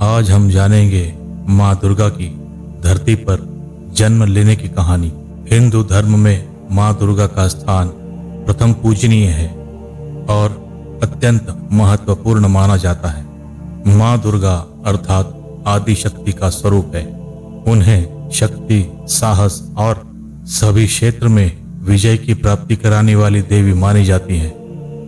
आज हम जानेंगे माँ दुर्गा की धरती पर जन्म लेने की कहानी। हिंदू धर्म में माँ दुर्गा का स्थान प्रथम पूजनीय है और अत्यंत महत्वपूर्ण माना जाता है। माँ दुर्गा अर्थात आदि शक्ति का स्वरूप है। उन्हें शक्ति, साहस और सभी क्षेत्र में विजय की प्राप्ति कराने वाली देवी मानी जाती हैं।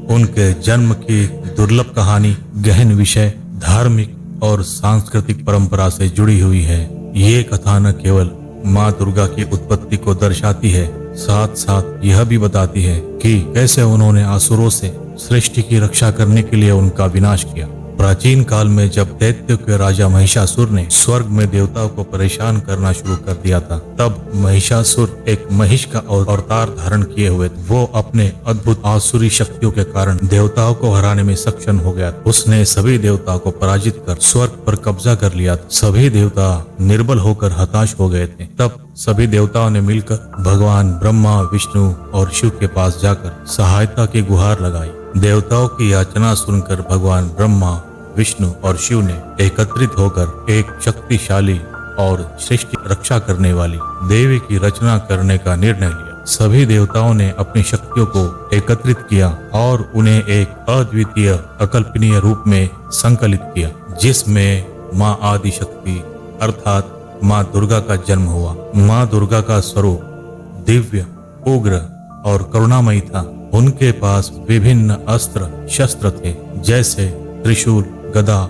उनके जन्म की दुर्लभ कहानी गहन विषय, धार्मिक और सांस्कृतिक परंपरा से जुड़ी हुई है। ये कथा न केवल माँ दुर्गा की उत्पत्ति को दर्शाती है, साथ साथ यह भी बताती है कि कैसे उन्होंने असुरों से सृष्टि की रक्षा करने के लिए उनका विनाश किया। प्राचीन काल में जब दैत्यों के राजा महिषासुर ने स्वर्ग में देवताओं को परेशान करना शुरू कर दिया था, तब महिषासुर एक महिष का अवतार धारण किए हुए वो अपने अद्भुत आसुरी शक्तियों के कारण देवताओं को हराने में सक्षम हो गया। उसने सभी देवताओं को पराजित कर स्वर्ग पर कब्जा कर लिया था। सभी देवता निर्बल होकर हताश हो गए थे। तब सभी देवताओं ने मिलकर भगवान ब्रह्मा, विष्णु और शिव के पास जाकर सहायता की गुहार लगाई। देवताओं की याचना सुनकर भगवान ब्रह्मा, विष्णु और शिव ने एकत्रित होकर एक शक्तिशाली और सृष्टि रक्षा करने वाली देवी की रचना करने का निर्णय लिया। सभी देवताओं ने अपनी शक्तियों को एकत्रित किया और उन्हें एक अद्वितीय, अकल्पनीय रूप में संकलित किया, जिसमें माँ आदि शक्ति अर्थात माँ दुर्गा का जन्म हुआ। माँ दुर्गा का स्वरूप दिव्य, उग्र और करुणामयी था। उनके पास विभिन्न अस्त्र शस्त्र थे, जैसे त्रिशूल, गदा,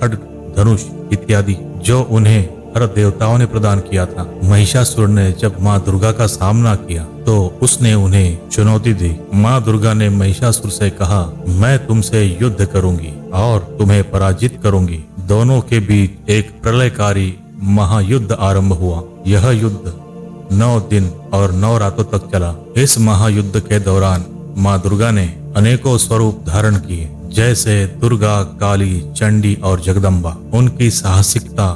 खड्ग, धनुष इत्यादि, जो उन्हें हर देवताओं ने प्रदान किया था। महिषासुर ने जब माँ दुर्गा का सामना किया तो उसने उन्हें चुनौती दी। माँ दुर्गा ने महिषासुर से कहा, मैं तुमसे युद्ध करूंगी और तुम्हें पराजित करूंगी। दोनों के बीच एक प्रलयकारी महायुद्ध आरंभ हुआ। यह युद्ध 9 दिन और 9 रातों तक चला। इस महायुद्ध के दौरान माँ दुर्गा ने अनेकों स्वरूप धारण किए, जैसे दुर्गा, काली, चंडी और जगदम्बा। उनकी साहसिकता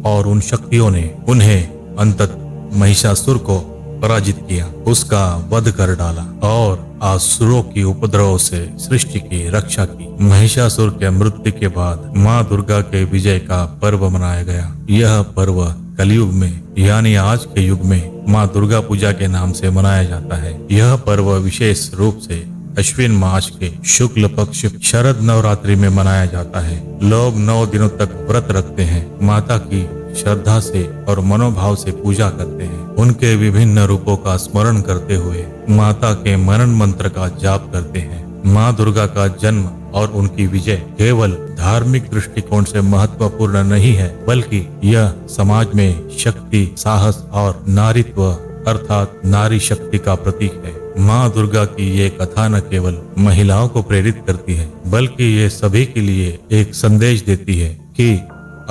और उन शक्तियों ने उन्हें अंततः महिषासुर को पराजित किया, उसका वध कर डाला और असुरों की उपद्रव से सृष्टि की रक्षा की। महिषासुर के मृत्यु के बाद माँ दुर्गा के विजय का पर्व मनाया गया। यह पर्व कलयुग में यानी आज के युग में माँ दुर्गा पूजा के नाम से मनाया जाता है। यह पर्व विशेष रूप से अश्विन मास के शुक्ल पक्ष शरद नवरात्रि में मनाया जाता है। लोग 9 दिनों तक व्रत रखते हैं, माता की श्रद्धा से और मनोभाव से पूजा करते हैं। उनके विभिन्न रूपों का स्मरण करते हुए माता के मनन मंत्र का जाप करते हैं। माँ दुर्गा का जन्म और उनकी विजय केवल धार्मिक दृष्टिकोण से महत्वपूर्ण नहीं है, बल्कि यह समाज में शक्ति, साहस और नारीत्व अर्थात नारी शक्ति का प्रतीक है। माँ दुर्गा की ये कथा न केवल महिलाओं को प्रेरित करती है, बल्कि ये सभी के लिए एक संदेश देती है कि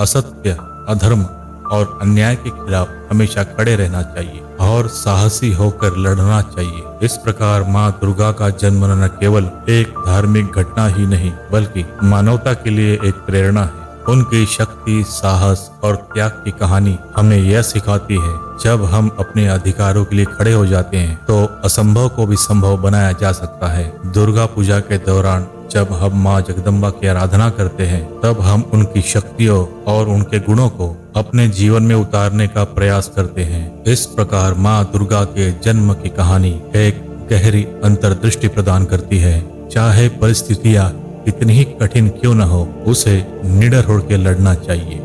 असत्य, अधर्म और अन्याय के खिलाफ हमेशा खड़े रहना चाहिए और साहसी होकर लड़ना चाहिए। इस प्रकार माँ दुर्गा का जन्म न केवल एक धार्मिक घटना ही नहीं, बल्कि मानवता के लिए एक प्रेरणा है। उनकी शक्ति, साहस और त्याग की कहानी हमें यह सिखाती है, जब हम अपने अधिकारों के लिए खड़े हो जाते हैं तो असंभव को भी संभव बनाया जा सकता है। दुर्गा पूजा के दौरान जब हम माँ जगदम्बा की आराधना करते हैं, तब हम उनकी शक्तियों और उनके गुणों को अपने जीवन में उतारने का प्रयास करते हैं। इस प्रकार माँ दुर्गा के जन्म की कहानी एक गहरी अंतर्दृष्टि प्रदान करती है। चाहे परिस्थितियाँ कितनी ही कठिन क्यों न हो, उसे निडर होकर लड़ना चाहिए।